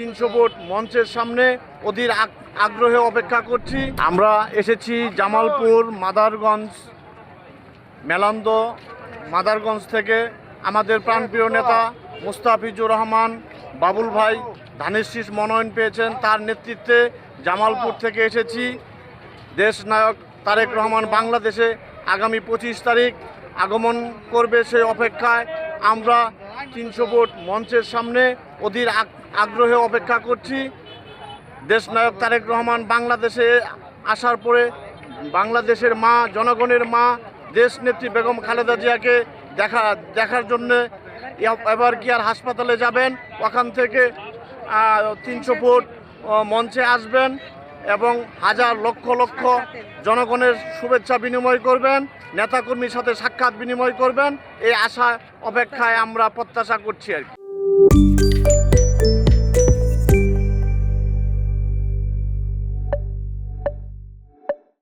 300 foot মঞ্চের সামনে অধীর আগ্রহে অপেক্ষা করছি। আমরা এসেছি জামালপুর মাদারগঞ্জ মেলান্দ মাদারগঞ্জ থেকে। আমাদের প্রাণপ্রিয় নেতা মুস্তাফিজুর রহমান বাবুল ভাই ধানের শীষ মনোনয়ন পেয়েছেন, তার নেতৃত্বে জামালপুর থেকে এসেছি। দেশনায়ক তারেক রহমান বাংলাদেশে আগামী 25 তারিখ আগমন করবে, সেই অপেক্ষায় আমরা 300 ফুট মঞ্চের সামনে অধীর আগ্রহে অপেক্ষা করছি। দেশনায়ক তারেক রহমান বাংলাদেশে আসার পরে বাংলাদেশের মা, জনগণের মা, দেশনেত্রী বেগম খালেদা জিয়াকে দেখার জন্যে এবার কেয়ার হাসপাতালে যাবেন। ওখান থেকে 300 ফুট মঞ্চে আসবেন এবং হাজার লক্ষ লক্ষ জনগণের শুভেচ্ছা বিনিময় করবেন, নেতাকর্মীর সাথে সাক্ষাৎ বিনিময় করবেন। এই আশা অপেক্ষায় আমরা প্রত্যাশা করছি আর কি।